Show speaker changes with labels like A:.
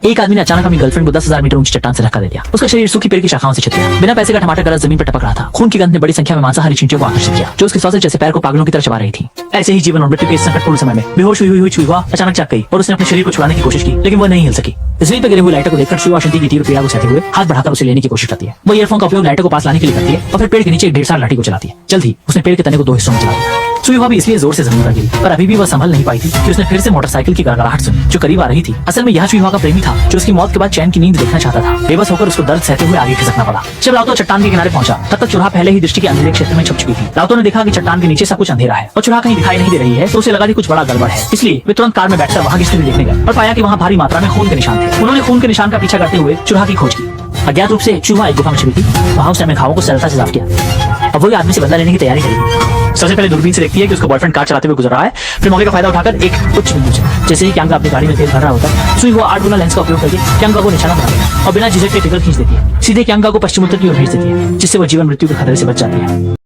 A: एक आदमी ने अचानक अपनी गर्लफ्रेंड को 10,000 मीटर ऊंची चट्टान से धक्का दे दिया। उसका शरीर सूखी पेड़ की शाखाओं से छिप गया। बिना पैसे का टमाटर गला जमीन पर टपक रहा था। खून की गंध ने बड़ी संख्या में मांसाहारी चींटियों को आकर्षित किया, जो उसके सॉसेज जैसे पैर को पागलों की तरह चबा रही थी। ऐसे ही जीवन और मृत्यु के इस संकटपूर्ण समय में बेहोश हुई चुईवा अचानक जाग गई और उसने अपने शरीर को छुड़ाने की कोशिश की, लेकिन वह नहीं हिल सकी। जमीन पर गिरे हुए लाइटर को देखकर चुईवा शांति की तीव्र पीड़ा को सहते हुए हाथ बढ़ाकर उसे लेने की कोशिश करती है। वो ईयरफोन का उपयोग लाइटर को पास लाने के लिए करती है और फिर पेड़ के नीचे एक ढेर सारी लाठी को चलाती है। जल्द ही उसने पेड़ के तने को 2 हिस्सों में चला दिया। चुईवा भी इसलिए जोर से जमीन पर गिरी, पर अभी भी वह संभल नहीं पाई थी कि उसने फिर से मोटरसाइकिल की गड़गड़ाहट सुनी जो करीब आ रही थी। असल में यह चुईवा का प्रेमी था, जो उसकी मौत के बाद चैन की नींद देखना चाहता था। बेबस होकर उसको दर्द सहते हुए आगे खिसकना पड़ा। जब लाउतो चट्टान के किनारे पहुंचा, तब तक चुराहा पहले ही दृष्टि के अंधेरे क्षेत्र में छुप चुकी थी। लाउतो ने देखा कि चट्टान के नीचे सब कुछ अंधेरा है और चुराहा कहीं दिखाई नहीं दे रही है, तो उसे लगा कि कुछ बड़ा गड़बड़ है। इसलिए वे तुरंत कार में बैठकर वहां की स्थिति देखने गए और पाया कि वहां भारी मात्रा में खून के निशान थे। उन्होंने खून के निशान का पीछा करते हुए चुराहा की खोज की। अज्ञात रूप से चूहा एक गुफा में छिपी थी। वहां उसने अपने घावों को सरलता से साफ किया। अब वही आदमी से बदला लेने की तैयारी करेगी। सबसे पहले दूरबीन से देखती है कि उसका बॉयफ्रेंड कार चलाते हुए गुजर रहा है। फिर मौके का फायदा उठाकर एक उच्च बिंदु से, जैसे ही क्यांगा अपनी गाड़ी में तेल भर रहा होता है, सुई हुआ 8 गुना लेंस का उपयोग करके क्यांगा को निशाना बनाती है और बिना झिझक के ट्रिगर खींच देती है। सीधे क्यांगा को पश्चिम उत्तर की ओर भेज देती है, जिससे वह जीवन मृत्यु के खतरे से बच जाती है।